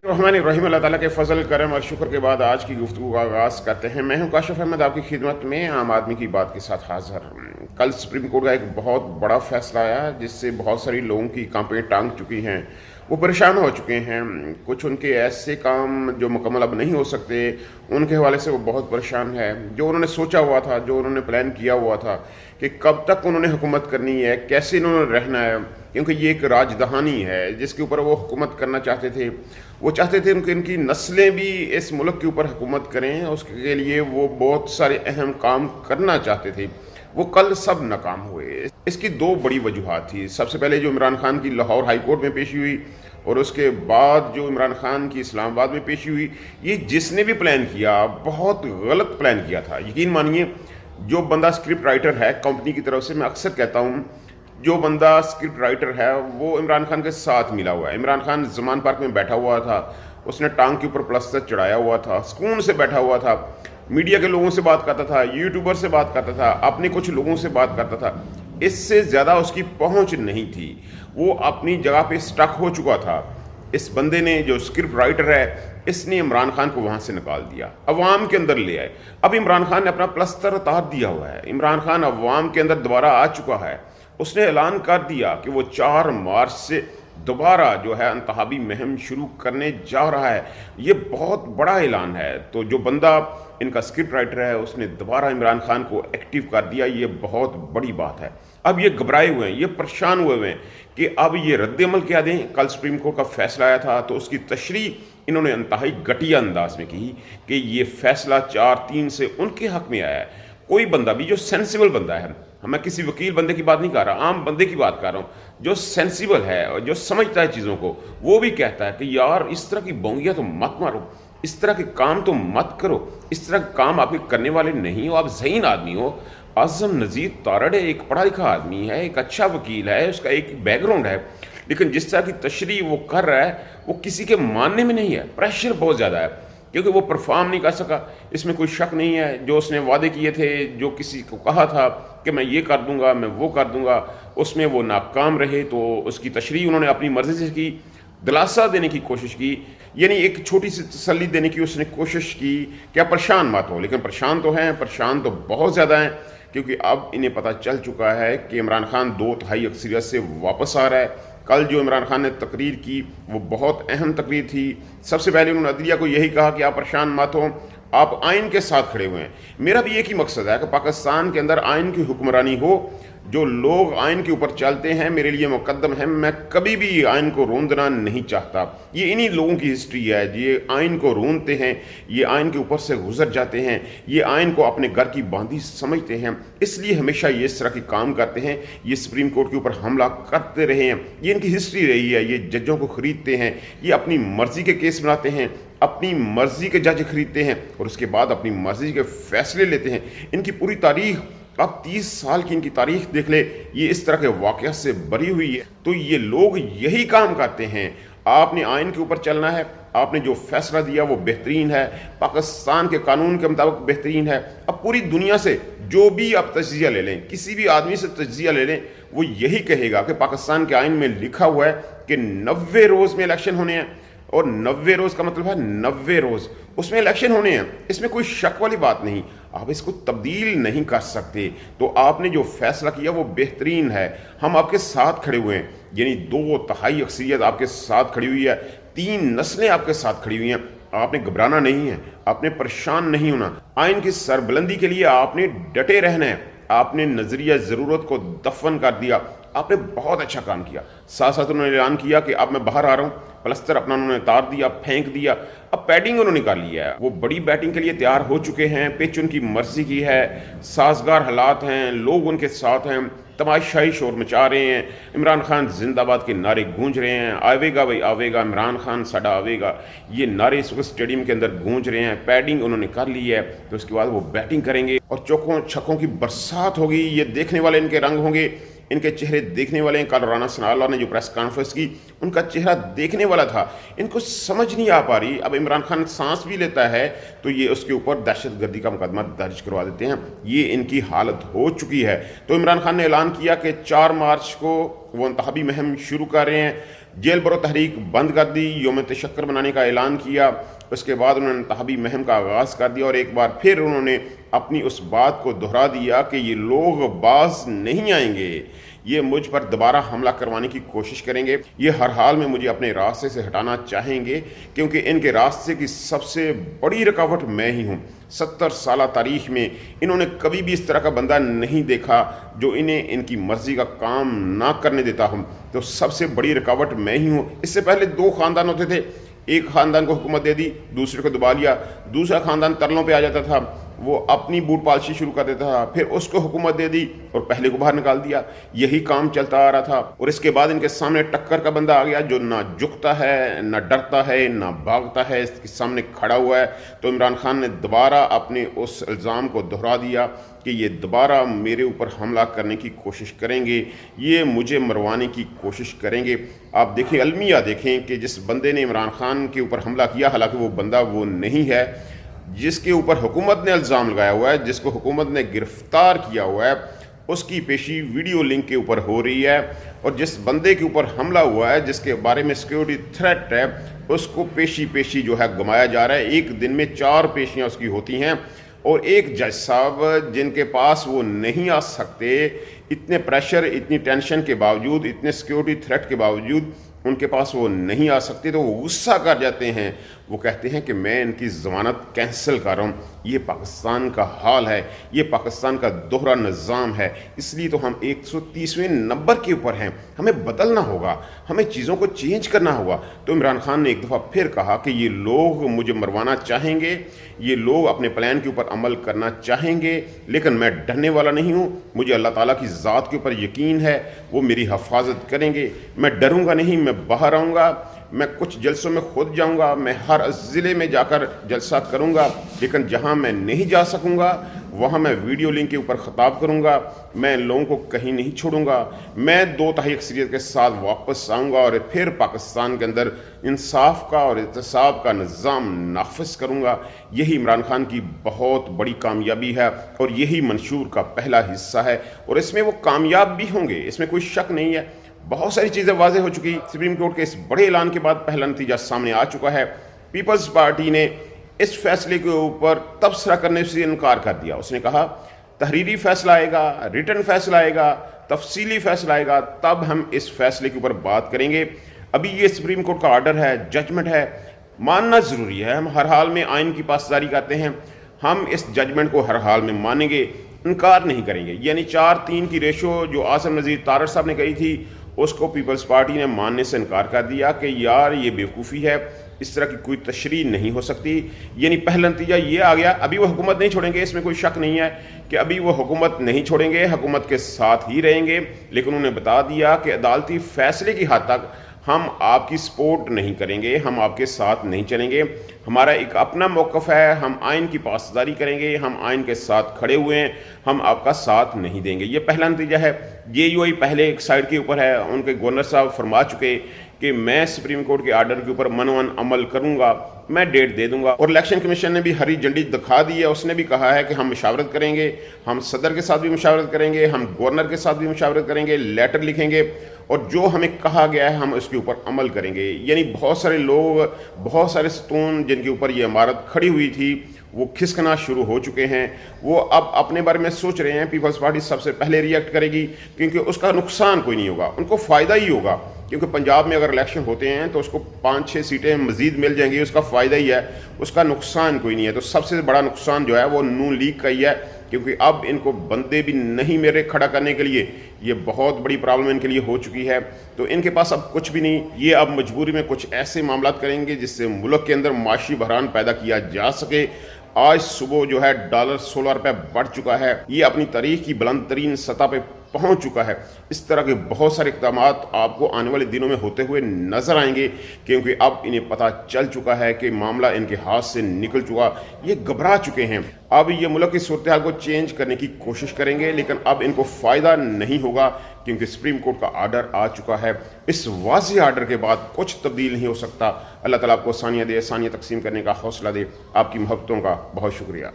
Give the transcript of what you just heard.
रहमान रहीम, अल्लाह ताला के फ़ज़ल करम और शुक्र के बाद आज की गुफ्तगू का आगाज़ करते हैं। मैं हूं काशिफ अहमद, आपकी खिदमत में आम आदमी की बात के साथ हाज़िर। कल सुप्रीम कोर्ट का एक बहुत बड़ा फैसला आया जिससे बहुत सारी लोगों की कांपें टांग चुकी हैं, वो परेशान हो चुके हैं। कुछ उनके ऐसे काम जो मुकम्मल अब नहीं हो सकते, उनके हवाले से वो बहुत परेशान है। जो उन्होंने सोचा हुआ था, जो उन्होंने प्लान किया हुआ था कि कब तक उन्होंने हुकूमत करनी है, कैसे इन्होंने रहना है, क्योंकि ये एक राजधानी है जिसके ऊपर वो हुकूमत करना चाहते थे। वो चाहते थे कि इनकी नस्लें भी इस मुल्क के ऊपर हुकूमत करें, उसके लिए वो बहुत सारे अहम काम करना चाहते थे। वो कल सब नाकाम हुए। इसकी दो बड़ी वजूहात थी। सबसे पहले जो इमरान खान की लाहौर हाई कोर्ट में पेशी हुई, और उसके बाद जो इमरान खान की इस्लामाबाद में पेशी हुई। ये जिसने भी प्लान किया, बहुत गलत प्लान किया था। यकीन मानिए, जो बंदा स्क्रिप्ट राइटर है कंपनी की तरफ से, मैं अक्सर कहता हूँ, जो बंदा स्क्रिप्ट राइटर है वो इमरान खान के साथ मिला हुआ है। इमरान खान ज़मान पार्क में बैठा हुआ था, उसने टांग के ऊपर प्लास्टर चढ़ाया हुआ था, सुकून से बैठा हुआ था, मीडिया के लोगों से बात करता था, यूट्यूबर से बात करता था, अपने कुछ लोगों से बात करता था। इससे ज़्यादा उसकी पहुंच नहीं थी। वो अपनी जगह पे स्टक हो चुका था। इस बंदे ने, जो स्क्रिप्ट राइटर है, इसने इमरान खान को वहाँ से निकाल दिया, अवाम के अंदर ले आए। अब इमरान खान ने अपना प्लास्टर उतार दिया हुआ है। इमरान खान अवाम के अंदर दोबारा आ चुका है। उसने ऐलान कर दिया कि वो 4 मार्च से दोबारा जो है इंतखाबी मुहिम शुरू करने जा रहा है। ये बहुत बड़ा ऐलान है। तो जो बंदा इनका स्क्रिप्ट राइटर है, उसने दोबारा इमरान खान को एक्टिव कर दिया। ये बहुत बड़ी बात है। अब ये घबराए हुए हैं, ये परेशान हुए हैं कि अब ये रद्द-ए-अमल क्या दें। कल सुप्रीम कोर्ट का फैसला आया था तो उसकी तशरीह इन्होंने इंतहाई घटिया अंदाज में की कि ये फैसला 4-3 से उनके हक में आया है। कोई बंदा भी जो सेंसिबल बंदा है, मैं किसी वकील बंदे की बात नहीं कर रहा, आम बंदे की बात कर रहा हूँ, जो सेंसिबल है और जो समझता है चीज़ों को, वो भी कहता है कि यार इस तरह की बोंगियाँ तो मत मारो, इस तरह के काम तो मत करो, इस तरह के काम आप करने वाले नहीं हो, आप ज़हीन आदमी हो। आज़म नज़ीर तारड़ एक पढ़ा लिखा आदमी है, एक अच्छा वकील है, उसका एक बैकग्राउंड है, लेकिन जिस तरह की तशरीह वो कर रहा है वो किसी के मानने में नहीं है। प्रेशर बहुत ज़्यादा है क्योंकि वो परफॉर्म नहीं कर सका। इसमें कोई शक नहीं है। जो उसने वादे किए थे, जो किसी को कहा था कि मैं ये कर दूंगा, मैं वो कर दूंगा, उसमें वो नाकाम रहे। तो उसकी तशरीह उन्होंने अपनी मर्ज़ी से की, दिलासा देने की कोशिश की, यानी एक छोटी सी तसल्ली देने की उसने कोशिश की, क्या परेशान मत हो। लेकिन परेशान तो हैं, परेशान तो बहुत ज़्यादा हैं, क्योंकि अब इन्हें पता चल चुका है कि इमरान खान 2/3 अक्सरियत से वापस आ रहा है। कल जो इमरान खान ने तकरीर की वो बहुत अहम तकरीर थी। सबसे पहले उन्होंने अदलिया को यही कहा कि आप परेशान मत हो, आप आइन के साथ खड़े हुए हैं। मेरा भी एक ही मकसद है कि पाकिस्तान के अंदर आइन की हुक्मरानी हो। जो लोग आइन के ऊपर चलते हैं मेरे लिए मुकद्दम है। मैं कभी भी आइन को रोंदना नहीं चाहता। ये इन्हीं लोगों की हिस्ट्री है। ये आइन को रोंदते हैं, ये आइन के ऊपर से गुजर जाते हैं, ये आइन को अपने घर की बांधी समझते हैं, इसलिए हमेशा ये इस तरह के काम करते हैं। ये सुप्रीम कोर्ट के ऊपर हमला करते रहे हैं, ये इनकी हिस्ट्री रही है। ये जजों को खरीदते हैं, ये अपनी मर्जी के केस बनाते हैं, अपनी मर्जी के जज खरीदते हैं और उसके बाद अपनी मर्जी के फैसले लेते हैं। इनकी पूरी तारीख, आप 30 साल की इनकी तारीख देख ले, ये इस तरह के वाक़यात से भरी हुई है। तो ये लोग यही काम करते हैं। आपने आइन के ऊपर चलना है, आपने जो फैसला दिया वो बेहतरीन है, पाकिस्तान के कानून के मुताबिक बेहतरीन है। अब पूरी दुनिया से जो भी आप तज्ज़िया ले लें, किसी भी आदमी से तज्ज़िया ले लें, वो यही कहेगा कि पाकिस्तान के आइन में लिखा हुआ है कि 90 रोज़ में इलेक्शन होने हैं। और 90 रोज़ का मतलब है 90 रोज़ उसमें इलेक्शन होने हैं। इसमें कोई शक वाली बात नहीं। आप इसको तब्दील नहीं कर सकते। तो आपने जो फैसला किया वो बेहतरीन है। हम आपके साथ खड़े हुए हैं, यानी 2/3 अक्सरियत आपके साथ खड़ी हुई है, 3 नस्लें आपके साथ खड़ी हुई हैं। आपने घबराना नहीं है, आपने परेशान नहीं होना। आइन की सरबुलंदी के लिए आपने डटे रहना है। आपने नजरिया ज़रूरत को दफन कर दिया। आपने बहुत अच्छा काम किया। साथ साथ उन्होंने ऐलान किया कि अब मैं बाहर आ रहा हूँ। प्लस्तर अपना उन्होंने उतार दिया, फेंक दिया। अब बैटिंग उन्होंने कर लिया है। वो बड़ी बैटिंग के लिए तैयार हो चुके हैं। पिच उनकी मर्जी की है, साजगार हालात हैं, लोग उनके साथ हैं, तमाशाई शोर मचा रहे हैं। इमरान खान जिंदाबाद के नारे गूंज रहे हैं। आवेगा भाई आवेगा, इमरान खान साडा आवेगा, ये नारे इस वक्त स्टेडियम के अंदर गूंज रहे हैं। पैडिंग उन्होंने कर ली है। तो उसके बाद वो बैटिंग करेंगे और चौकों छक्कों की बरसात होगी। ये देखने वाले इनके रंग होंगे, इनके चेहरे देखने वाले हैं। कल राना सनाउल्लाह ने जो प्रेस कॉन्फ्रेंस की, उनका चेहरा देखने वाला था। इनको समझ नहीं आ पा रही। अब इमरान खान सांस भी लेता है तो ये उसके ऊपर दहशतगर्दी का मुकदमा दर्ज करवा देते हैं। ये इनकी हालत हो चुकी है। तो इमरान खान ने ऐलान किया कि 4 मार्च को वो इंतखाबी मुहिम शुरू कर रहे हैं। जेल बरो तहरीक बंद कर दी, यौम तशक्कर मनाने का ऐलान किया। उसके बाद उन्होंने इंतखाबी मुहिम का आगाज़ कर दिया और एक बार फिर उन्होंने अपनी उस बात को दोहरा दिया कि ये लोग बाज नहीं आएंगे, ये मुझ पर दोबारा हमला करवाने की कोशिश करेंगे, ये हर हाल में मुझे अपने रास्ते से हटाना चाहेंगे, क्योंकि इनके रास्ते की सबसे बड़ी रुकावट मैं ही हूँ। 70 साल तारीख में इन्होंने कभी भी इस तरह का बंदा नहीं देखा जो इन्हें इनकी मर्ज़ी का काम ना करने देता हूँ। तो सबसे बड़ी रुकावट मैं ही हूँ। इससे पहले 2 ख़ानदान होते थे, एक ख़ानदान को हुकूमत दे दी, दूसरे को दबा लिया, दूसरा ख़ानदान तरलों पे आ जाता था, वो अपनी बूट पालशी शुरू कर देता था, फिर उसको हुकूमत दे दी और पहले को बाहर निकाल दिया। यही काम चलता आ रहा था। और इसके बाद इनके सामने टक्कर का बंदा आ गया जो ना झुकता है, ना डरता है, ना भागता है, इसके सामने खड़ा हुआ है। तो इमरान खान ने दोबारा अपने उस इल्ज़ाम को दोहरा दिया कि ये दोबारा मेरे ऊपर हमला करने की कोशिश करेंगे, ये मुझे मरवाने की कोशिश करेंगे। आप देखें, अलमिया देखें कि जिस बंदे ने इमरान खान के ऊपर हमला किया, हालांकि वो बंदा वो नहीं है जिसके ऊपर हुकूमत ने इल्ज़ाम लगाया हुआ है, जिसको हुकूमत ने गिरफ्तार किया हुआ है, उसकी पेशी वीडियो लिंक के ऊपर हो रही है। और जिस बंदे के ऊपर हमला हुआ है, जिसके बारे में सिक्योरिटी थ्रेट है, उसको पेशी जो है गमाया जा रहा है। एक दिन में 4 पेशियाँ उसकी होती हैं और एक जज साहब जिनके पास वो नहीं आ सकते, इतने प्रेशर, इतनी टेंशन के बावजूद, इतने सिक्योरिटी थ्रेट के बावजूद उनके पास वो नहीं आ सकते, तो वो गुस्सा कर जाते हैं। वो कहते हैं कि मैं इनकी ज़मानत कैंसिल कर रहा हूँ। ये पाकिस्तान का हाल है, ये पाकिस्तान का दोहरा निज़ाम है। इसलिए तो हम 130वें नंबर के ऊपर हैं, हमें बदलना होगा, हमें चीज़ों को चेंज करना होगा। तो इमरान खान ने एक दफ़ा फिर कहा कि ये लोग मुझे मरवाना चाहेंगे, ये लोग अपने प्लान के ऊपर अमल करना चाहेंगे, लेकिन मैं डरने वाला नहीं हूँ। मुझे अल्लाह ताला की ज़ात के ऊपर यकीन है, वो मेरी हिफाजत करेंगे। मैं डरूँगा नहीं, मैं बाहर आऊँगा, मैं कुछ जलसों में खुद जाऊंगा, मैं हर ज़िले में जाकर जलसा करूंगा, लेकिन जहां मैं नहीं जा सकूंगा वहां मैं वीडियो लिंक के ऊपर ख़िताब करूंगा। मैं लोगों को कहीं नहीं छोड़ूंगा। मैं 2 तिहाई अक्सरियत के साथ वापस आऊंगा और फिर पाकिस्तान के अंदर इंसाफ का और एहतसाब का निज़ाम नाफिज करूंगा। यही इमरान खान की बहुत बड़ी कामयाबी है और यही मंशूर का पहला हिस्सा है और इसमें वो कामयाब भी होंगे, इसमें कोई शक नहीं है। बहुत सारी चीज़ें वाज़ेह हो चुकी। सुप्रीम कोर्ट के इस बड़े ऐलान के बाद पहला नतीजा सामने आ चुका है। पीपल्स पार्टी ने इस फैसले के ऊपर तबसरा करने से इनकार कर दिया। उसने कहा तहरीरी फैसला आएगा, रिटर्न फैसला आएगा, तफसीली फैसला आएगा, तब हम इस फैसले के ऊपर बात करेंगे। अभी ये सुप्रीम कोर्ट का ऑर्डर है, जजमेंट है, मानना ज़रूरी है। हम हर हाल में आइन की पासदारी करते हैं, हम इस जजमेंट को हर हाल में मानेंगे, इनकार नहीं करेंगे। यानी 4-3 की रेशो जो आसम नज़ीर तारड़ साहब ने कही थी, उसको पीपल्स पार्टी ने मानने से इनकार कर दिया कि यार ये बेवकूफ़ी है, इस तरह की कोई तशरीह नहीं हो सकती। यानी पहला नतीजा ये आ गया। अभी वो हुकूमत नहीं छोड़ेंगे, इसमें कोई शक नहीं है कि अभी वो हुकूमत नहीं छोड़ेंगे, हुकूमत के साथ ही रहेंगे। लेकिन उन्होंने बता दिया कि अदालती फैसले की हद तक हम आपकी सपोर्ट नहीं करेंगे, हम आपके साथ नहीं चलेंगे। हमारा एक अपना मौक़िफ़ है, हम आइन की पासदारी करेंगे, हम आइन के साथ खड़े हुए हैं, हम आपका साथ नहीं देंगे। ये पहला नतीजा है। JUI पहले एक साइड के ऊपर है, उनके गवर्नर साहब फरमा चुके कि मैं सुप्रीम कोर्ट के आर्डर के ऊपर मनवन अमल करूंगा, मैं डेट दे दूंगा। और इलेक्शन कमीशन ने भी हरी झंडी दिखा दी है। उसने भी कहा है कि हम मुशावरत करेंगे, हम सदर के साथ भी मुशावरत करेंगे, हम गवर्नर के साथ भी मुशावरत करेंगे, लेटर लिखेंगे और जो हमें कहा गया है हम उसके ऊपर अमल करेंगे। यानी बहुत सारे लोग, बहुत सारे सतून जिनके ऊपर ये इमारत खड़ी हुई थी, वो खिसकना शुरू हो चुके हैं। वो अब अपने बारे में सोच रहे हैं। पीपल्स पार्टी सबसे पहले रिएक्ट करेगी क्योंकि उसका नुकसान कोई नहीं होगा, उनको फ़ायदा ही होगा। क्योंकि पंजाब में अगर इलेक्शन होते हैं तो उसको 5-6 सीटें मज़ीद मिल जाएंगी, उसका फ़ायदा ही है, उसका नुकसान कोई नहीं है। तो सबसे बड़ा नुकसान जो है वो नून लीग का ही है, क्योंकि अब इनको बंदे भी नहीं मेरे खड़ा करने के लिए। ये बहुत बड़ी प्रॉब्लम इनके लिए हो चुकी है। तो इनके पास अब कुछ भी नहीं। ये अब मजबूरी में कुछ ऐसे मामला करेंगे जिससे मुल्क के अंदर माशी बहरान पैदा किया जा सके। आज सुबह जो है डॉलर 16 रुपये बढ़ चुका है। ये अपनी तारीख की बुलंद तरीन सतह पे पहुंच चुका है। इस तरह के बहुत सारे इक़दाम आपको आने वाले दिनों में होते हुए नजर आएंगे, क्योंकि अब इन्हें पता चल चुका है कि मामला इनके हाथ से निकल चुका। ये घबरा चुके हैं। अब ये मुल्क की सूरत हाल को चेंज करने की कोशिश करेंगे, लेकिन अब इनको फ़ायदा नहीं होगा क्योंकि सुप्रीम कोर्ट का आर्डर आ चुका है। इस वाज़ेह आर्डर के बाद कुछ तब्दील नहीं हो सकता। अल्लाह ताला आपको आसानियाँ दे, आसानियाँ तकसीम करने का हौसला दे। आपकी मोहब्बतों का बहुत शुक्रिया।